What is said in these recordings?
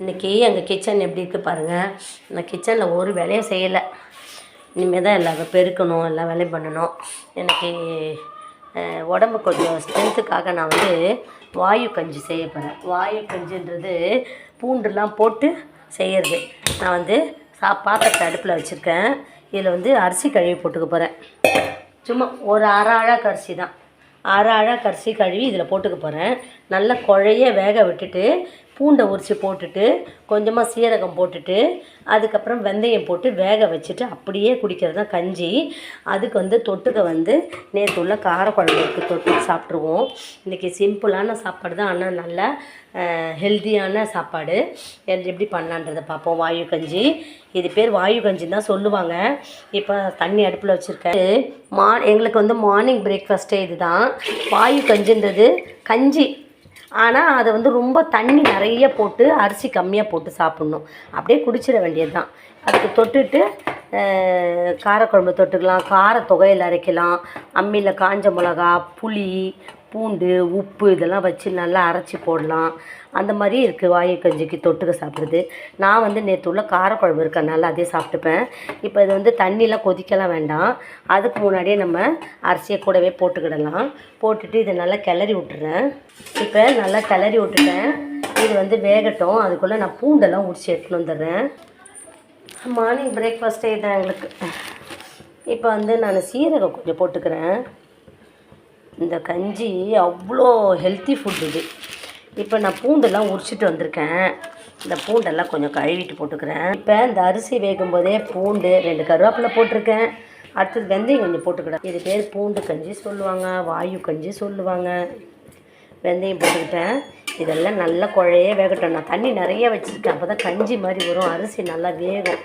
இன்றைக்கி எங்கள் கிச்சன் எப்படி இருக்குது பாருங்கள். நான் கிச்சனில் ஒரு வேலையும் செய்யலை. இனிமேல் தான் எல்லாம் பெருக்கணும், எல்லாம் வேலையும் பண்ணணும். எனக்கு உடம்பு கொஞ்சம் ஸ்ட்ரென்த்துக்காக நான் வாயு கஞ்சி செய்ய போகிறேன். வாயு கஞ்சின்றது பூண்டுலாம் போட்டு செய்கிறது. நான் பாத்திரத்தை அடுப்பில் வச்சுருக்கேன். இதில் அரிசி கழுவி போட்டுக்க போகிறேன். சும்மா ஒரு அரை அழாக்கு அரிசி தான். அரை அழாக்கு அரிசி கழுவி இதில் போட்டுக்க போகிறேன். நல்லா குழைய வேக விட்டுட்டு பூண்டை உரித்து போட்டுட்டு கொஞ்சமாக சீரகம் போட்டுட்டு அதுக்கப்புறம் வெந்தயம் போட்டு வேக வச்சுட்டு அப்படியே குடிக்கிறது தான் கஞ்சி. அதுக்கு தொட்டுக்க நேற்று உள்ள காரக்குழம்புக்கு தொட்டு சாப்பிட்ருவோம். இன்றைக்கி சிம்பிளான சாப்பாடு தான், ஆனால் நல்ல ஹெல்த்தியான சாப்பாடு. எப்படி பண்ணலான்றதை பார்ப்போம். வாயு கஞ்சி, இது பேர் வாயு கஞ்சின்னு தான் சொல்லுவாங்க. இப்போ தண்ணி அடுப்பில் வச்சுருக்கேன். எங்களுக்கு மார்னிங் பிரேக்ஃபாஸ்ட்டே இது தான். வாயு கஞ்சின்றது கஞ்சி, ஆனால் அதை ரொம்ப தண்ணி நிறைய போட்டு அரிசி கம்மியாக போட்டு சாப்பிட்ணும். அப்படியே குடிச்சிட வேண்டியது தான். அதுக்கு தொட்டுட்டு காரக்குழம்பு தொட்டுக்கலாம், கார தொகையில் அரைக்கலாம், அம்மியில் காஞ்ச மிளகா, புளி, பூண்டு, உப்பு இதெல்லாம் வச்சு நல்லா அரைச்சி போடலாம். அந்த மாதிரி இருக்குது வாயு கஞ்சிக்கு தொட்டுக்க சாப்பிட்றது. நான் நேற்று உள்ள காரக்குழம்பு இருக்கனால அதே சாப்பிட்டுப்பேன். இப்போ இது தண்ணியெலாம் கொதிக்கலாம் வேண்டாம். அதுக்கு முன்னாடியே நம்ம அரிசியை கூடவே போட்டுக்கிடலாம். போட்டுட்டு இதை நல்லா கிளறி விட்டுறேன். இப்போ நல்லா கிளறி விட்டுட்டேன். இது வேகட்டும். அதுக்குள்ளே நான் பூண்டெல்லாம் உரிச்சு எடுத்துன்னு வந்துடுறேன். மார்னிங் பிரேக்ஃபாஸ்ட்டே தான் எங்களுக்கு. இப்போ நான் சீரகம் கொஞ்சம் போட்டுக்கிறேன். இந்த கஞ்சி அவ்வளோ ஹெல்த்தி ஃபுட் இது. இப்போ நான் பூண்டெல்லாம் உரிச்சிட்டு வந்திருக்கேன். இந்த பூண்டெல்லாம் கொஞ்சம் கழுவிட்டு போட்டுக்கிறேன். இப்போ இந்த அரிசி வேகும் போதே பூண்டு 2 கருவேப்பிலை போட்டிருக்கேன். அடுத்தது வெந்தயம் கொஞ்சம் போட்டுக்கிறேன். இது பேர் பூண்டு கஞ்சி சொல்லுவாங்க, வாயு கஞ்சி சொல்லுவாங்க. வெந்தயம் போட்டுக்கிட்டேன். இதெல்லாம் நல்லா குழைய வேகட்டும். நான் தண்ணி நிறைய வச்சுருக்கேன், அப்போ தான் கஞ்சி மாதிரி வரும். அரிசி நல்லா வேகும்.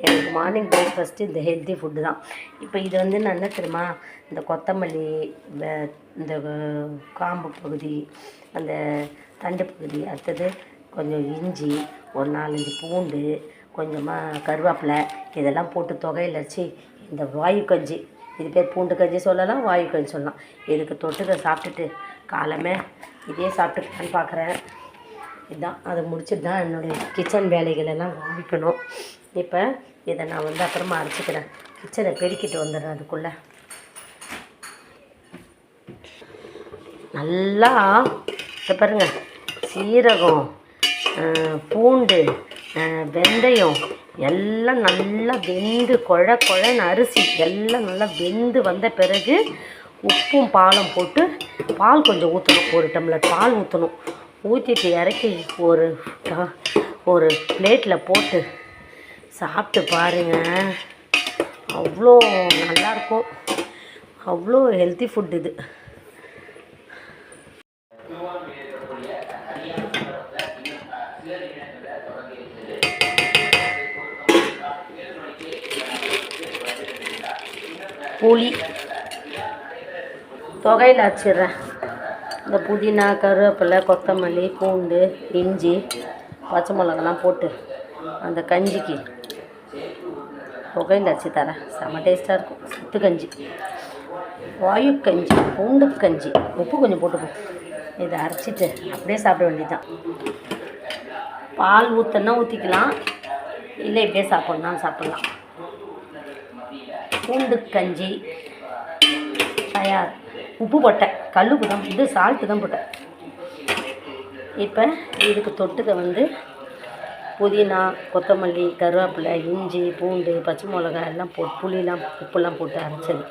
எனக்கு மார்னிங் பிரேக்ஃபாஸ்ட்டு இந்த ஹெல்த்தி ஃபுட்டு தான். இப்போ இது நான் என்ன தெரியுமா, இந்த கொத்தமல்லி, இந்த காம்பு பகுதி, அந்த தண்டு பகுதி, அடுத்தது கொஞ்சம் இஞ்சி, ஒரு 4-5 பூண்டு, கொஞ்சமாக கருவேப்பிலை இதெல்லாம் போட்டு தொகையில் அரைச்சி இந்த வாயு கஞ்சி, இது பேர் பூண்டு கஞ்சி சொல்லலாம், வாயு கஞ்சி சொல்லலாம். இதுக்கு தொட்டுக்க சாப்பிட்டுட்டு காலமே இதே சாப்பிட்டுக்கலான்னு பார்க்குறேன். இதுதான், அதை முடிச்சுட்டு தான் என்னுடைய கிச்சன் வேலைகளெல்லாம் ஆரம்பிக்கணும். இப்போ இதை நான் அப்புறமா அரைச்சிக்கிறேன். கிச்சனை பெருக்கிட்டு வந்துடுறேன். அதுக்குள்ளே நல்லா இதை பாருங்கள், சீரகம், பூண்டு, வெந்தயம் எல்லாம் நல்லா வெந்து குழன்னு அரிசி எல்லாம் நல்லா வெந்து வந்த பிறகு உப்பும் பாலும் போட்டு, பால் கொஞ்சம் ஊற்றணும், 1 டம்ளர் பால் ஊற்றணும். ஊற்றிட்டு இறக்கி ஒரு பிளேட்டில் போட்டு சாப்பிட்டு பாருங்கள். அவ்வளோ நல்லாயிருக்கும். அவ்வளோ ஹெல்த்தி ஃபுட் இது. புளி தொகையில் அரைச்சிடுறேன். இந்த புதினா, கருவேப்பிலை, கொத்தமல்லி, பூண்டு, இஞ்சி, பச்சை மிளகாலாம் போட்டு அந்த கஞ்சிக்கு தொகையில் அரைச்சி தரேன். செம்ம டேஸ்ட்டாக இருக்கும். சத்து கஞ்சி, வாயு கஞ்சி, பூண்டு கஞ்சி. உப்பு கொஞ்சம் போட்டுப்போம். இதை அரைச்சிட்டு அப்படியே சாப்பிட வேண்டியதுதான். பால் ஊற்றினா ஊற்றிக்கலாம், இல்லை இப்படியே சாப்பிட்லாம். பூண்டு கஞ்சி தயார். உப்பு போட்டேன், கல்லுப்பு தான், சால்ட்டு தான் போட்டேன். இப்போ இதுக்கு தொட்டுக்க புதினா, கொத்தமல்லி, கருவேப்பிலை, இஞ்சி, பூண்டு, பச்சை மிளகாய் எல்லாம் போட்டு, புளிலாம் உப்புலாம் போட்டு அரைச்சது.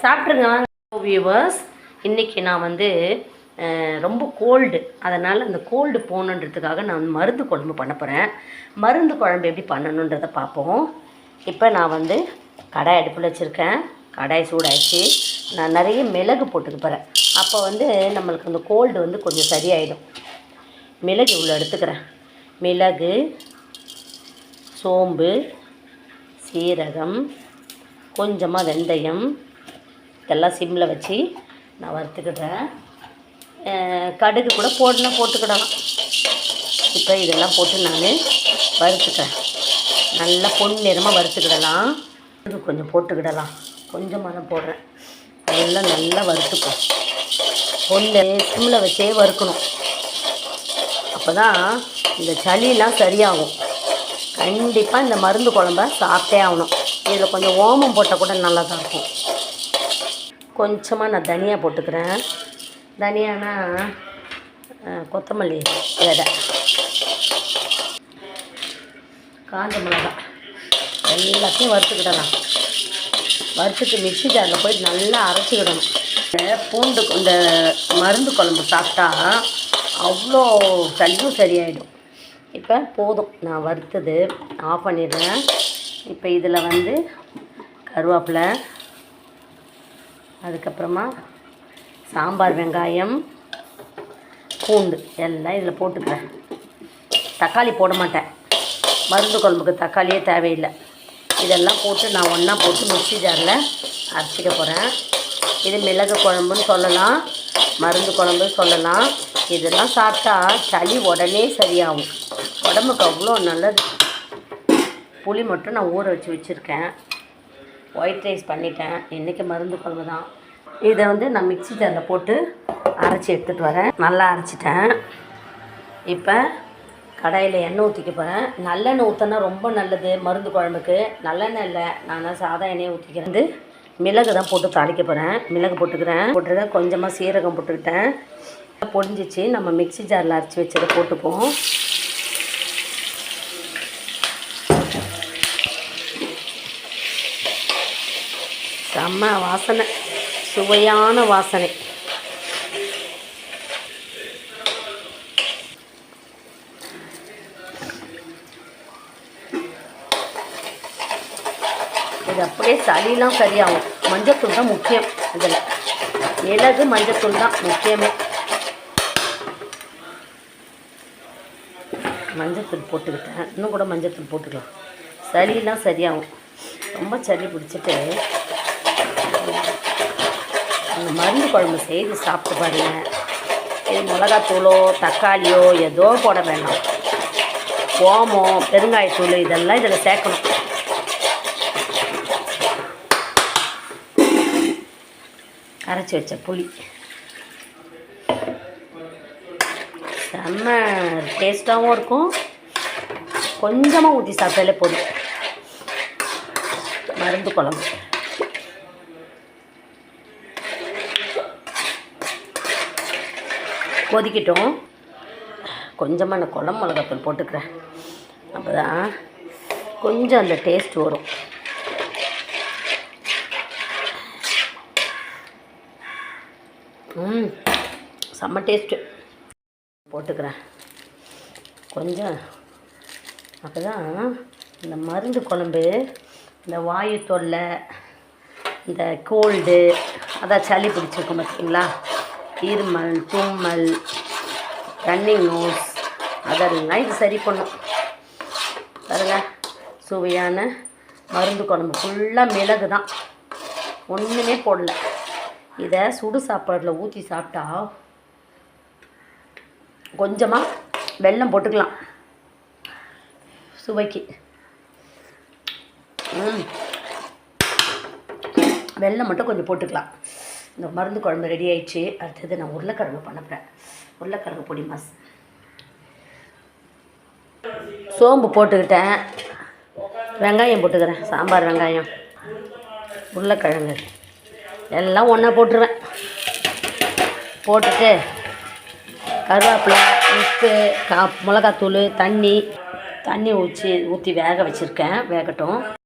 சாப்பிட்ருங்க வியூவர்ஸ். இன்றைக்கி நான் ரொம்ப கோல்டு, அதனால் அந்த கோல்டு போகணுன்றதுக்காக நான் மருந்து குழம்பு பண்ண போகிறேன். மருந்து குழம்பு எப்படி பண்ணணுன்றதை பார்ப்போம். இப்போ நான் கடாய் அடுப்பில் வச்சுருக்கேன். கடாய் சூடாகிடுச்சு. நான் நிறைய மிளகு போட்டுக்க போகிறேன். அப்போ நம்மளுக்கு அந்த கோல்டு கொஞ்சம் சரியாயிடும். மிளகு இவ்வளோ எடுத்துக்கிறேன். மிளகு, சோம்பு, சீரகம், கொஞ்சமாக வெந்தயம் இதெல்லாம் சிம்மில் வச்சு நான் வறுத்துக்கிடுறேன். கடுகு கூட போட்டுக்கிடலாம். இப்போ இதெல்லாம் போட்டு நான் வறுத்துக்கிறேன். நல்லா பொன்னிறமாக வறுத்துக்கிடலாம். இது கொஞ்சம் போட்டுக்கிடலாம். கொஞ்சமாக தான் போடுறேன். அதெல்லாம் நல்லா வறுத்துப்போம். ஒன்று சிம்மில் வச்சே வறுக்கணும். அப்போ தான் இந்த சளியெலாம் சரியாகும். கண்டிப்பாக இந்த மருந்து குழம்ப சாப்பிட்டே ஆகணும். இதில் கொஞ்சம் ஓமம் போட்டால் கூட நல்லா தான் இருக்கும். கொஞ்சமாக நான் தனியா போட்டுக்கிறேன். தனியானா கொத்தமல்லி விதை, காஞ்ச மிளகாய் எல்லாத்தையும் வறுத்துக்கிடலாம். வறுத்துட்டு மிக்ஸி ஜாரில் போய் நல்லா அரைச்சிக்கிடணும். பூண்டு இந்த மருந்து குழம்பு சாப்பிட்டா அவ்வளோ சளியும் சரியாயிடும். இப்போ போதும், நான் வறுத்தது ஆஃப் பண்ணிடுறேன். இப்போ இதில் வந்து கருவேப்பிலை, அதுக்கப்புறமா சாம்பார் வெங்காயம், பூண்டு எல்லாம் இதில் போட்டுக்கிறேன். தக்காளி போட மாட்டேன், மருந்து குழம்புக்கு தக்காளியே தேவையில்லை. இதெல்லாம் போட்டு நான் ஒன்றா போட்டு மிக்ஸி ஜாரில் அரைச்சிக்க போகிறேன். இது மிளகு குழம்புன்னு சொல்லலாம், மருந்து குழம்பு சொல்லலாம். இதெல்லாம் சாப்பிட்டா சளி உடனே சரியாகும். உடம்புக்கு அவ்வளோ நல்லது. புளி மட்டும் நான் ஊற வச்சு வச்சுருக்கேன். ஒயிட் ரைஸ் பண்ணிட்டேன். இன்றைக்கி மருந்து குழம்பு தான். இதை வந்து நான் மிக்ஸி ஜாரில் போட்டு அரைச்சி எடுத்துகிட்டு வரேன். நல்லா அரைச்சிட்டேன். இப்போ கடாயில் எண்ணெய் ஊற்றிக்க போகிறேன். நல்லெண்ணெய் ஊற்றினா ரொம்ப நல்லது மருந்து குழம்புக்கு. நல்லெண்ணெய் இல்லை, நான் சாதா எண்ணெயை ஊற்றிக்கிறேன். வந்து மிளகு தான் போட்டு தாளிக்க போகிறேன். மிளகு போட்டுருக்கேன். கொஞ்சமாக சீரகம் போட்டுக்கிட்டேன். பொடிஞ்சிச்சு. நம்ம மிக்ஸி ஜாரில் அரைச்சி வச்சதை போட்டுப்போம். செம்ம வாசனை, சுவையான வாசனை. இது அப்படியே சளியெலாம் சரியாகும். மஞ்சத்தூள் தான் முக்கியம். இதில் மிளகு மஞ்சத்தூள் தான் முக்கியமே. மஞ்சத்தூள் போட்டுக்கிட்டேன். இன்னும் கூட மஞ்சத்தூள் போட்டுக்கலாம். சளியெலாம் சரியாகும். ரொம்ப சளி பிடிச்சிட்டு அந்த மருந்து குழம்பு செய்து சாப்பிட்டு பாருங்கள். இது மிளகாத்தூளோ தக்காளியோ ஏதோ போட வேண்டாம். ஓமம், பெருங்காயத்தூள் இதெல்லாம் இதில் சேர்க்கணும். அரைச்சி வச்ச புளி செம்ம டேஸ்ட்டாகவும் இருக்கும். கொஞ்சமாக ஊற்றி சாப்பிட்டாலே போதும். மருந்து குழம்பு கொதிக்கட்டும். கொஞ்சமாக நான் குழம்பு மிளகாத்தூள் போட்டுக்கிறேன். அப்போ தான் கொஞ்சம் அந்த டேஸ்ட் வரும். செம்ம டேஸ்ட்டு போட்டுக்கிறேன் கொஞ்சம். அப்போ தான் இந்த மருந்து குழம்பு, இந்த வாயு தொல்லை, இந்த கோல்டு, அதான் சளி பிடிச்சிருக்கும் பார்த்தீங்களா, இருமல், தும்மல், ரன்னிங் நோஸ், அதெல்லாம் இது சரி பண்ணும். பாருங்க, சுவையான மருந்து குழம்பு. ஃபுல்லாக மிளகு தான், ஒன்றுமே போடல. இதை சுடு சாப்பாட்டில் ஊற்றி சாப்பிட்டா கொஞ்சமாக வெல்லம் போட்டுக்கலாம் சுவைக்கு. வெல்லம் மட்டும் கொஞ்சம் போட்டுக்கலாம். இந்த மருந்து குழம்பு ரெடி ஆயிடுச்சு. அடுத்தது நான் உருளைக்கிழங்கு பண்ண போகிறேன். உருளைக்கிழங்கு பொடி மாஸ். சோம்பு போட்டுக்கிட்டேன், வெங்காயம் போட்டுக்கிறேன், சாம்பார் வெங்காயம், உருளைக்கிழங்கு எல்லாம் ஒன்றா போட்டுருவேன். போட்டுட்டு கருவேப்பிலை, உப்பு, மிளகாத்தூள், தண்ணி ஊற்றி வேக வச்சுருக்கேன். வேகட்டும்.